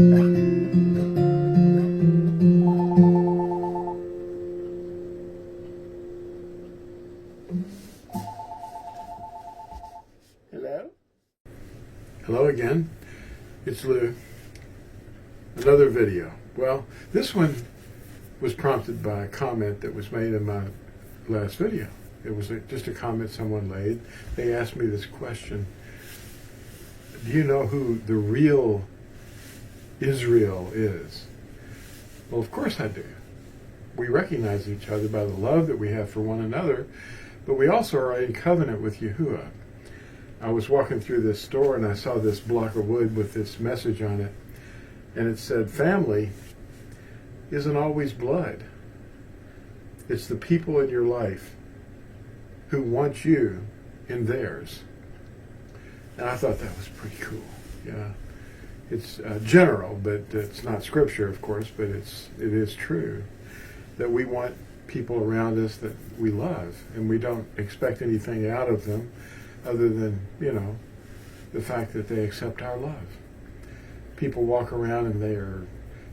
Hello? Hello again. It's Lew. Another video. Well, this one was prompted by a comment that was made in my last video. It was just a comment someone made. They asked me this question: do you know who the real Israel is? Well, of course I do. We recognize each other by the love that we have for one another, but we also are in covenant with Yahuwah. I was walking through this store and I saw this block of wood with this message on it, and it said, family isn't always blood. It's the people in your life who want you in theirs. And I thought that was pretty cool. Yeah, it's general, but it's not scripture, of course, but it is true that we want people around us that we love, and we don't expect anything out of them other than, the fact that they accept our love. People walk around and they are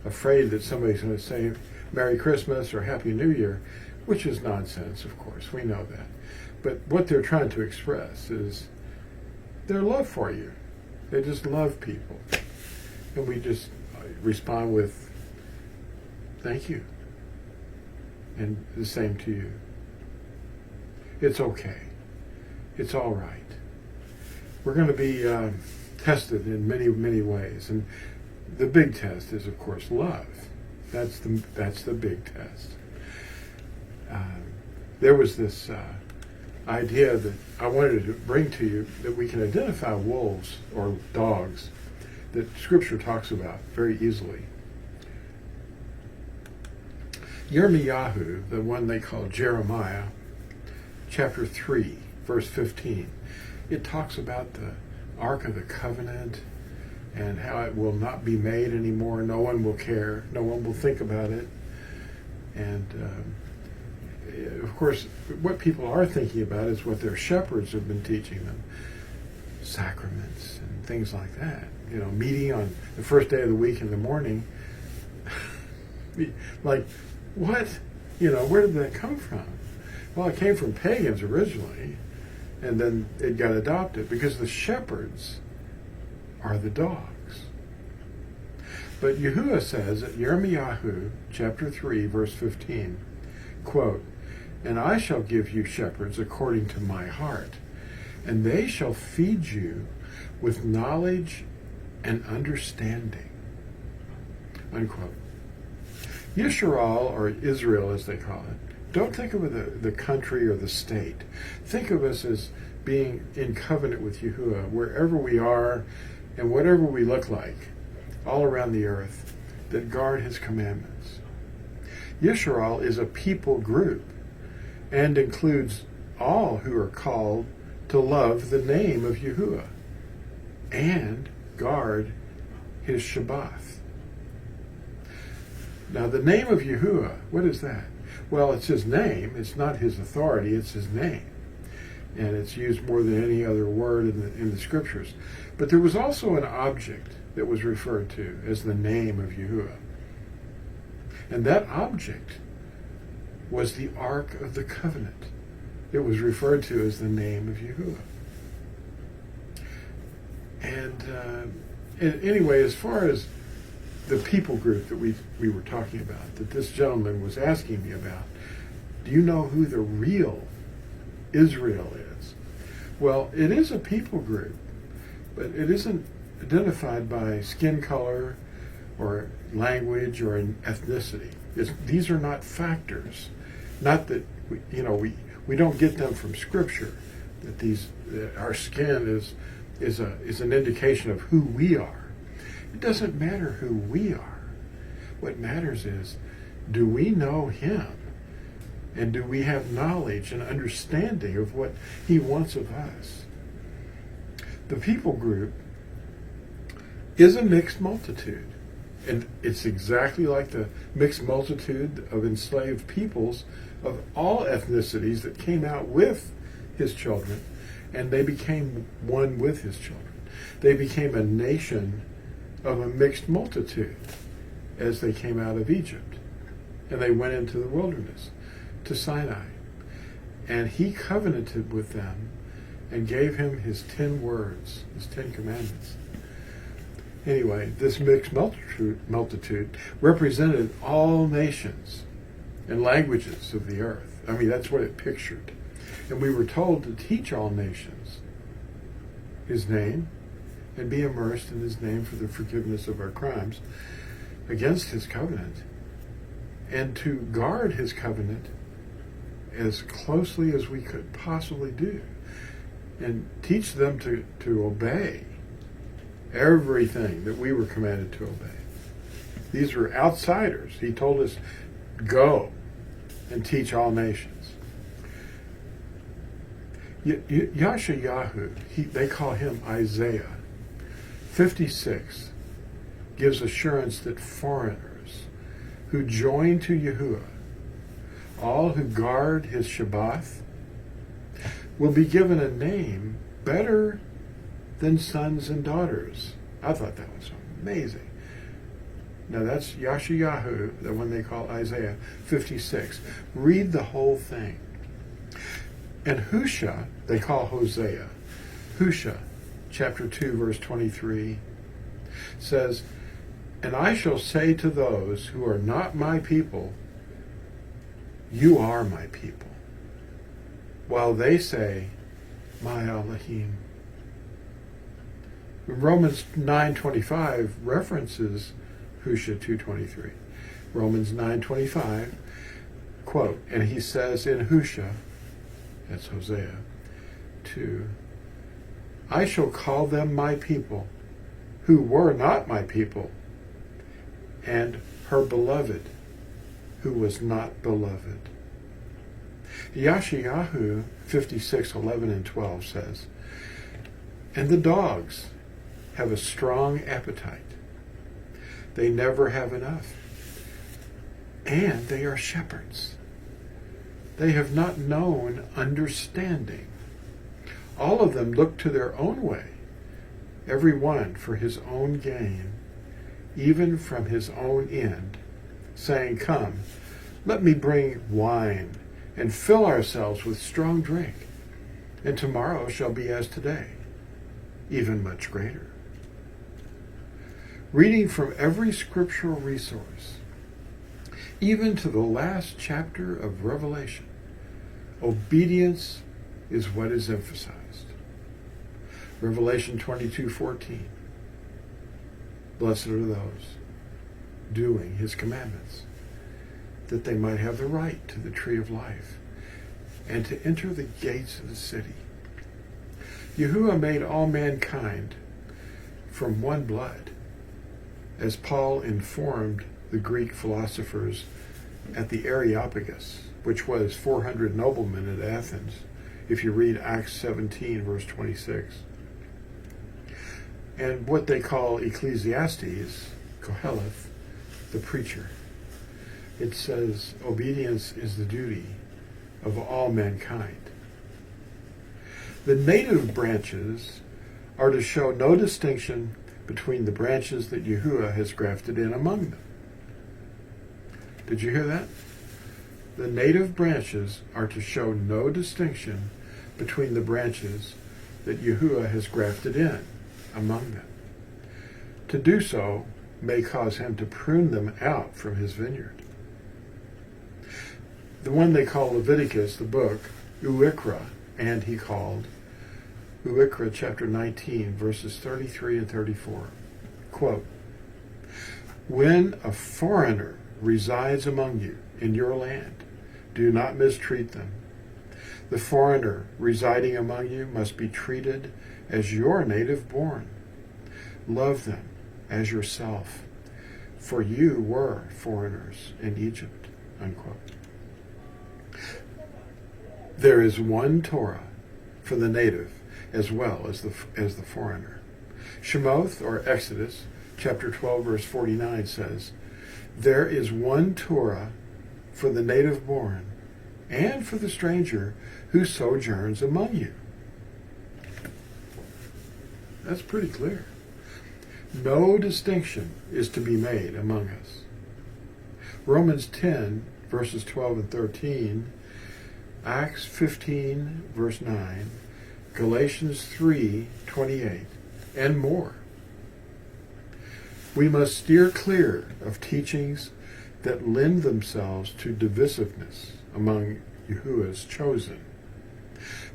afraid that somebody's going to say Merry Christmas or Happy New Year, which is nonsense, of course. We know that. But what they're trying to express is their love for you. They just love people. And we just respond with, thank you. And the same to you. It's okay. It's all right. We're going to be tested in many, many ways. And the big test is, of course, love. That's the big test. There was this idea that I wanted to bring to you, that we can identify wolves or dogs that Scripture talks about very easily. Yirmiyahu, the one they call Jeremiah, chapter 3, verse 15, it talks about the Ark of the Covenant and how it will not be made anymore. No one will care. No one will think about it. And of course, what people are thinking about is what their shepherds have been teaching them. Sacraments and things like that. Meeting on the first day of the week in the morning. Like, what? Where did that come from? Well, it came from pagans originally, and then it got adopted because the shepherds are the dogs. But Yahuwah says at Yirmiyahu chapter 3, verse 15, quote, "And I shall give you shepherds according to my heart, and they shall feed you with knowledge and understanding." Unquote. Yisrael, or Israel as they call it, don't think of the country or the state. Think of us as being in covenant with Yahuwah wherever we are and whatever we look like, all around the earth, that guard his commandments. Yisrael is a people group and includes all who are called to love the name of Yahuwah and guard his Shabbat. Now, the name of Yahuwah, what is that? Well, it's his name. It's not his authority. It's his name. And it's used more than any other word in the scriptures. But there was also an object that was referred to as the name of Yahuwah. And that object was the Ark of the Covenant. It was referred to as the name of Yahuwah. And anyway, as far as the people group that we were talking about, that this gentleman was asking me about, do you know who the real Israel is? Well, it is a people group, but it isn't identified by skin color or language or ethnicity. These are not factors. Not that we don't get them from Scripture. That our skin is an indication of who we are. It doesn't matter who we are. What matters is, do we know him? And do we have knowledge and understanding of what he wants of us? The people group is a mixed multitude. And it's exactly like the mixed multitude of enslaved peoples of all ethnicities that came out with his children, and they became one with his children. They became a nation of a mixed multitude as they came out of Egypt. And they went into the wilderness to Sinai. And he covenanted with them and gave him his 10 words, his 10 commandments. Anyway, this mixed multitude represented all nations and languages of the earth. I mean, that's what it pictured. And we were told to teach all nations his name and be immersed in his name for the forgiveness of our crimes against his covenant, and to guard his covenant as closely as we could possibly do, and teach them to obey everything that we were commanded to obey. These were outsiders. He told us, go and teach all nations. Yashayahu, they call him Isaiah, 56, gives assurance that foreigners who join to Yahuwah, all who guard his Shabbat, will be given a name better than sons and daughters. I thought that was amazing. Now that's Yashayahu, the one they call Isaiah 56. Read the whole thing. And Husha, they call Hosea. Husha, chapter 2, verse 23, says, and I shall say to those who are not my people, you are my people, while they say, my Elohim. Romans 9:25 references Husha 2:23. Romans 9:25, quote, and he says in Husha, that's Hosea 2, I shall call them my people, who were not my people, and her beloved, who was not beloved. Yashayahu 56:11 and 12 says, and the dogs have a strong appetite. They never have enough. And they are shepherds. They have not known understanding. All of them look to their own way, every one for his own gain, even from his own end, saying, come, let me bring wine and fill ourselves with strong drink, and tomorrow shall be as today, even much greater. Reading from every scriptural resource, even to the last chapter of Revelation, obedience is what is emphasized. Revelation 22:14. Blessed are those doing his commandments, that they might have the right to the tree of life and to enter the gates of the city. Yahuwah made all mankind from one blood, as Paul informed the Greek philosophers at the Areopagus, which was 400 noblemen at Athens, if you read Acts 17, verse 26. And what they call Ecclesiastes, Koheleth, the preacher. It says, obedience is the duty of all mankind. The native branches are to show no distinction between the branches that Yahuwah has grafted in among them. Did you hear that? The native branches are to show no distinction between the branches that Yahuwah has grafted in among them. To do so may cause him to prune them out from his vineyard. The one they call Leviticus, the book, Uikra, and he called Uikra chapter 19, verses 33 and 34. Quote, when a foreigner resides among you in your land, do not mistreat them. The foreigner residing among you must be treated as your native born. Love them as yourself, for you were foreigners in Egypt. Unquote. There is one Torah for the native as well as the foreigner. Shemoth, or Exodus, chapter 12, verse 49 says, there is one Torah for the native born and for the stranger who sojourns among you. That's pretty clear. No distinction is to be made among us. Romans 10, verses 12 and 13, Acts 15, verse 9, Galatians 3, 28, and more. We must steer clear of teachings that lend themselves to divisiveness among Yahuwah's chosen,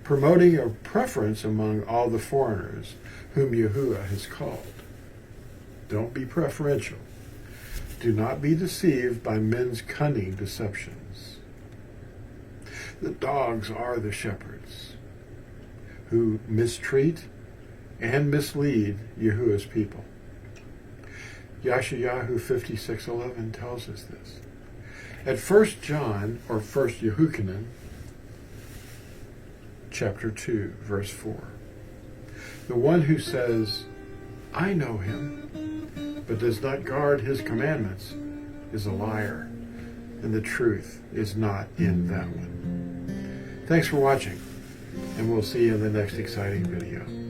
promoting a preference among all the foreigners whom Yahuwah has called. Don't be preferential. Do not be deceived by men's cunning deceptions. The dogs are the shepherds who mistreat and mislead Yahuwah's people. Yashayahu 56:11 tells us this. At 1 John, or 1 Yehukanan, chapter 2, verse 4, the one who says, I know him, but does not guard his commandments is a liar, and the truth is not in that one. Thanks for watching, and we'll see you in the next exciting video.